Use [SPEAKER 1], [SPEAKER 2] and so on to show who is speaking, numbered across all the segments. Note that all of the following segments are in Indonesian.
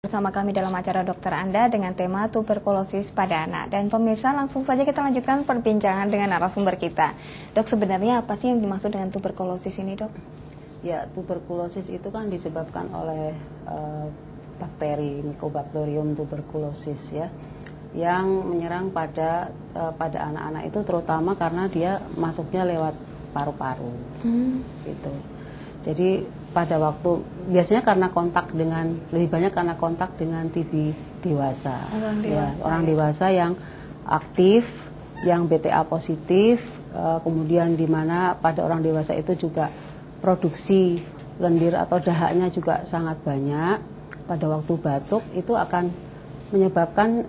[SPEAKER 1] Bersama kami dalam acara Dokter Anda dengan tema tuberkulosis pada anak. Dan pemirsa, langsung saja kita lanjutkan perbincangan dengan narasumber kita. Dok, sebenarnya apa sih yang dimaksud dengan tuberkulosis ini, Dok?
[SPEAKER 2] Ya, tuberkulosis itu kan disebabkan oleh bakteri Mycobacterium tuberculosis ya, yang menyerang pada anak-anak itu terutama karena dia masuknya lewat paru-paru, gitu. Jadi pada waktu biasanya karena kontak dengan lebih banyak karena kontak dengan TB dewasa, orang dewasa yang aktif, yang BTA positif, kemudian di mana pada orang dewasa itu juga produksi lendir atau dahaknya juga sangat banyak. Pada waktu batuk itu akan menyebabkan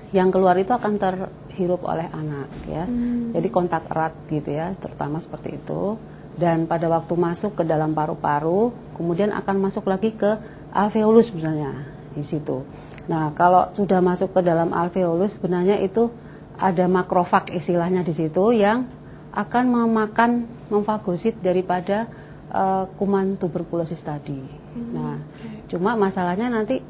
[SPEAKER 2] yang keluar itu akan terhirup oleh anak ya. Jadi kontak erat gitu ya, terutama seperti itu. Dan pada waktu masuk ke dalam paru-paru, kemudian akan masuk lagi ke alveolus misalnya di situ. Nah, kalau sudah masuk ke dalam alveolus, sebenarnya itu ada makrofag istilahnya di situ yang akan memfagosit daripada kuman tuberkulosis tadi. Nah, cuma masalahnya nanti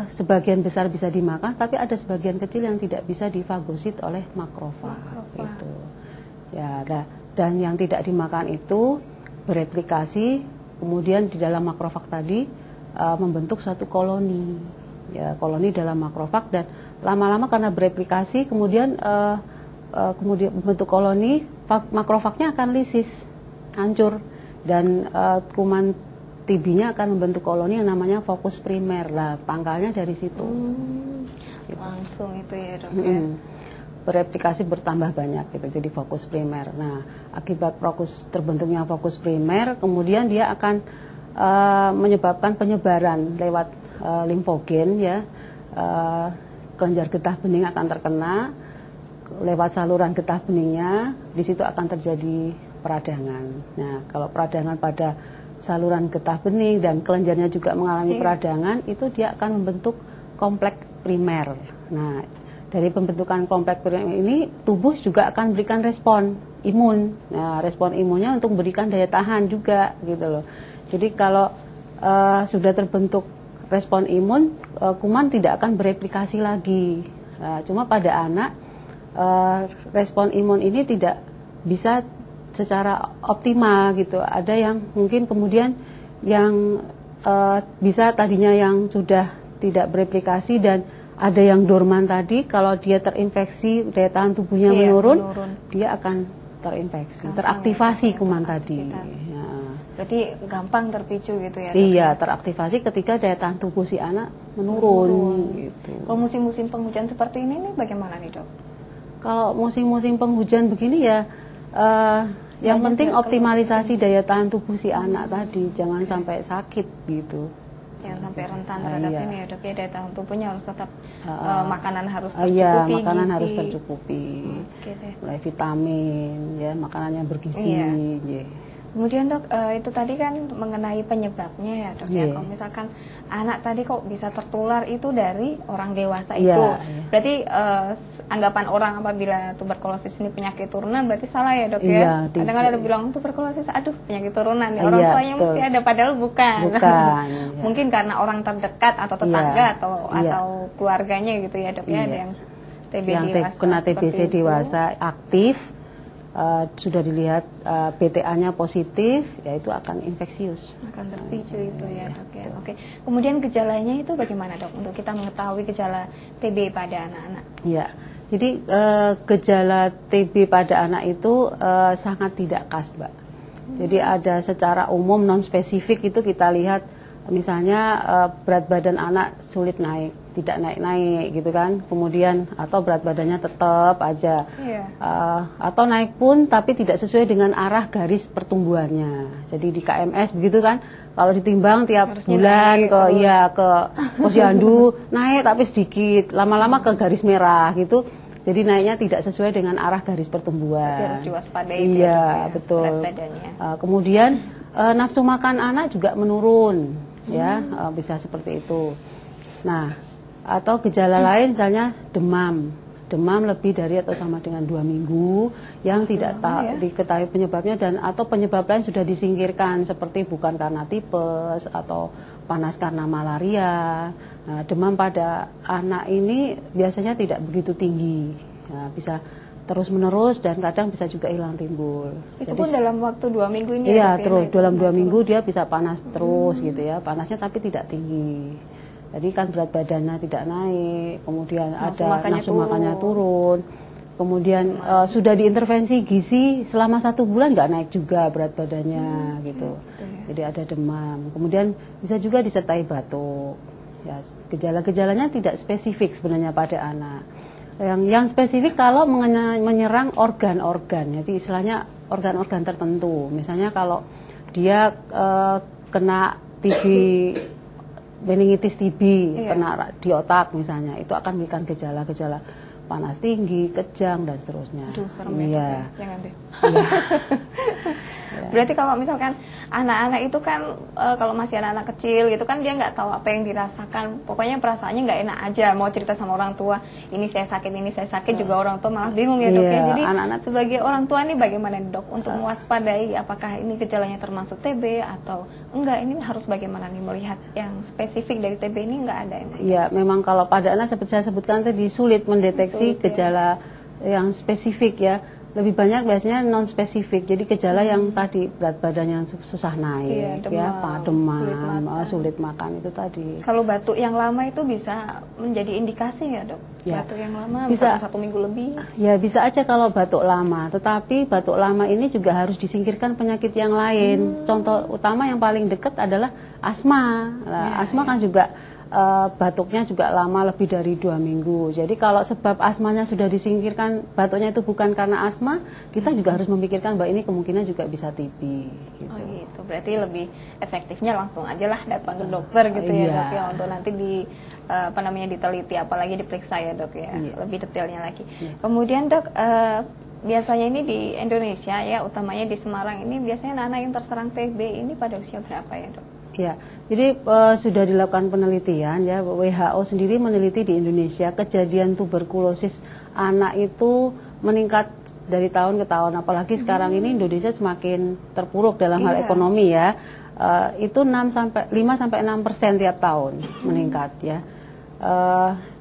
[SPEAKER 2] sebagian besar bisa dimakan, tapi ada sebagian kecil yang tidak bisa difagosit oleh makrofag. Gitu. Ya, dan yang tidak dimakan itu bereplikasi, kemudian di dalam makrofag tadi membentuk suatu koloni, ya, koloni dalam makrofag, dan lama-lama karena bereplikasi kemudian membentuk koloni, makrofagnya akan lisis, hancur, dan kuman TB-nya akan membentuk koloni yang namanya fokus primer. Lah, pangkalnya dari situ.
[SPEAKER 1] Gitu. Langsung itu ya, Dok ya.
[SPEAKER 2] Bereplikasi bertambah banyak gitu, jadi fokus primer. Nah, akibat terbentuknya fokus primer, kemudian dia akan menyebabkan penyebaran lewat limfogen ya, kelenjar getah bening akan terkena lewat saluran getah beningnya, di situ akan terjadi peradangan. Nah, kalau peradangan pada saluran getah bening dan kelenjarnya juga mengalami peradangan, itu dia akan membentuk kompleks primer. Nah, dari pembentukan kompleks primer ini, tubuh juga akan berikan respon imun. Nah, respon imunnya untuk memberikan daya tahan juga, gitu loh. Jadi kalau sudah terbentuk respon imun, kuman tidak akan bereplikasi lagi. Nah, cuma pada anak, respon imun ini tidak bisa secara optimal, gitu. Ada yang mungkin kemudian yang bisa tadinya yang sudah tidak bereplikasi, dan ada yang dorman tadi, kalau dia terinfeksi, daya tahan tubuhnya menurun, dia akan terinfeksi, teraktivasi kuman tadi. Ya.
[SPEAKER 1] Berarti gampang terpicu gitu ya, Dok?
[SPEAKER 2] Iya, teraktivasi ketika daya tahan tubuh si anak menurun. Gitu.
[SPEAKER 1] Kalau musim-musim penghujan seperti ini nih bagaimana nih, Dok?
[SPEAKER 2] Kalau musim-musim penghujan begini ya, yang penting optimalisasi daya tahan tubuh si anak tadi, jangan sampai sakit gitu.
[SPEAKER 1] Jangan sampai rentan terhadap ini ya, Dok ya, daya tahan tubuhnya harus tetap makanan harus tercukupi,
[SPEAKER 2] iya, makanan
[SPEAKER 1] gizi.
[SPEAKER 2] harus tercukupi, mulai vitamin ya, makanan yang bergizi.
[SPEAKER 1] Iya. Kemudian, Dok, itu tadi kan mengenai penyebabnya ya, Dok ya. Kalau misalkan anak tadi kok bisa tertular itu dari orang dewasa itu, berarti anggapan orang apabila tuberkulosis ini penyakit turunan berarti salah ya, Dok ya. Kadang-kadang ada bilang tuberkulosis, aduh penyakit turunan, orang tuanya mesti ada, padahal bukan. Mungkin karena orang terdekat atau tetangga atau keluarganya gitu ya, Dok ya, ada yang TB dewasa,
[SPEAKER 2] kena TBC dewasa aktif. Sudah dilihat BTA-nya positif, ya itu akan infeksius.
[SPEAKER 1] Akan terpicu itu ya, Dok ya. Oke. Kemudian gejalanya itu bagaimana, Dok, untuk kita mengetahui gejala TB pada anak-anak?
[SPEAKER 2] Ya, jadi gejala TB pada anak itu sangat tidak khas, Mbak. Jadi ada secara umum non spesifik itu kita lihat, misalnya berat badan anak sulit naik, tidak naik-naik gitu kan, kemudian atau berat badannya tetap aja, atau naik pun tapi tidak sesuai dengan arah garis pertumbuhannya. Jadi di KMS begitu kan, kalau ditimbang tiap bulan ke posyandu naik tapi sedikit, lama-lama ke garis merah gitu. Jadi naiknya tidak sesuai dengan arah garis pertumbuhan.
[SPEAKER 1] Berarti harus diwaspadai.
[SPEAKER 2] Iya, betul.
[SPEAKER 1] Berat badannya.
[SPEAKER 2] Kemudian nafsu makan anak juga menurun, ya, bisa seperti itu. Nah, atau gejala lain misalnya demam lebih dari atau sama dengan 2 minggu yang tidak diketahui penyebabnya, dan atau penyebab lain sudah disingkirkan seperti bukan karena tipes atau panas karena malaria. Nah, demam pada anak ini biasanya tidak begitu tinggi, nah, bisa terus-menerus dan kadang bisa juga hilang timbul.
[SPEAKER 1] Itu pun dalam waktu 2 minggu ini?
[SPEAKER 2] Iya, terus dalam 2 minggu dia bisa panas terus gitu ya, panasnya tapi tidak tinggi. Jadi kan berat badannya tidak naik, kemudian nafsu makannya turun. Kemudian sudah diintervensi gizi selama 1 bulan nggak naik juga berat badannya gitu. Jadi ada demam. Kemudian bisa juga disertai batuk. Ya, gejala-gejalanya tidak spesifik sebenarnya pada anak. Yang spesifik kalau menyerang organ-organ, jadi istilahnya organ-organ tertentu. Misalnya kalau dia kena TB, meningitis TB, kena di otak misalnya, itu akan memberikan gejala-gejala panas tinggi, kejang dan seterusnya.
[SPEAKER 1] Aduh, serem ya. Jangan deh. Ya. Berarti kalau misalkan anak-anak itu kan kalau masih anak-anak kecil gitu kan dia nggak tahu apa yang dirasakan. Pokoknya perasaannya nggak enak aja. Mau cerita sama orang tua, ini saya sakit, juga orang tua malah bingung ya dok ya. Jadi anak-anak sebagai orang tua ini bagaimana dok untuk mewaspadai apakah ini gejalanya termasuk TB atau enggak? Ini harus bagaimana nih melihat yang spesifik dari TB ini nggak ada?
[SPEAKER 2] Iya, memang kalau pada anak seperti saya sebutkan tadi sulit mendeteksi gejala yang spesifik ya. Lebih banyak biasanya non spesifik. Jadi gejala yang tadi berat badan yang susah naik, demam, sulit makan itu tadi.
[SPEAKER 1] Kalau batuk yang lama itu bisa menjadi indikasi ya dok? Ya. Batuk yang lama bisa 1 minggu lebih? Ya
[SPEAKER 2] bisa aja kalau batuk lama. Tetapi batuk lama ini juga harus disingkirkan penyakit yang lain. Contoh utama yang paling dekat adalah asma. Asma kan juga batuknya juga lama lebih dari 2 minggu. Jadi kalau sebab asmanya sudah disingkirkan, batuknya itu bukan karena asma, kita juga harus memikirkan bahwa ini kemungkinan juga bisa TB. Gitu.
[SPEAKER 1] Oh gitu, berarti lebih efektifnya langsung aja lah datang ke dokter gitu ya dok ya, untuk nanti diteliti, apalagi diperiksa ya dok ya, lebih detailnya lagi. Kemudian dok, biasanya ini di Indonesia ya, utamanya di Semarang ini biasanya anak-anak yang terserang TB ini pada usia berapa ya dok?
[SPEAKER 2] Ya, jadi sudah dilakukan penelitian ya, WHO sendiri meneliti di Indonesia kejadian tuberkulosis anak itu meningkat dari tahun ke tahun, apalagi sekarang ini Indonesia semakin terpuruk dalam hal ekonomi ya, itu 5-6% tiap tahun meningkat ya.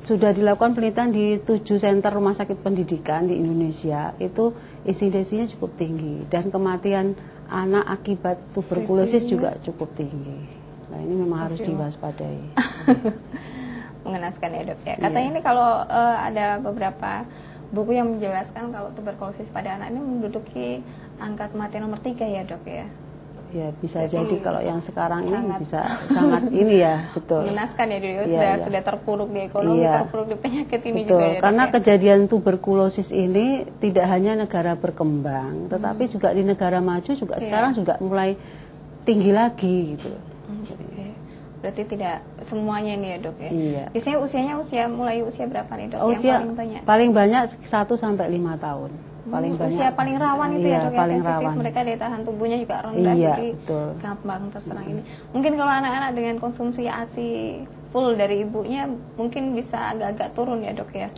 [SPEAKER 2] Sudah dilakukan penelitian di 7 senter rumah sakit pendidikan di Indonesia, itu insidensinya cukup tinggi dan kematian anak akibat tuberkulosis juga cukup tinggi. Nah ini memang harus diwaspadai.
[SPEAKER 1] Mengenaskan ya dok ya. Katanya ini kalau ada beberapa buku yang menjelaskan kalau tuberkulosis pada anak ini menduduki angka kematian nomor 3 ya dok ya.
[SPEAKER 2] Ya bisa jadi kalau yang sekarang ini bisa sangat ini ya, betul.
[SPEAKER 1] Mengenaskan ya dok, sudah terpuruk di ekonomi, terpuruk di penyakit ini
[SPEAKER 2] betul,
[SPEAKER 1] juga ya.
[SPEAKER 2] Karena kejadian tuberkulosis ini tidak hanya negara berkembang, tetapi juga di negara maju juga sekarang juga mulai tinggi lagi gitu.
[SPEAKER 1] Berarti tidak semuanya nih ya dok ya. Biasanya mulai usia berapa nih dok?
[SPEAKER 2] Yang paling banyak? Paling banyak 1 sampai 5 tahun. Paling banyak.
[SPEAKER 1] Usia paling rawan itu ya dok,
[SPEAKER 2] paling
[SPEAKER 1] sensitif,
[SPEAKER 2] rawan.
[SPEAKER 1] mereka daya tahan tubuhnya juga rendah, jadi
[SPEAKER 2] betul.
[SPEAKER 1] gampang terserang ini. Mungkin kalau anak-anak dengan konsumsi ASI full dari ibunya mungkin bisa agak-agak turun ya dok ya.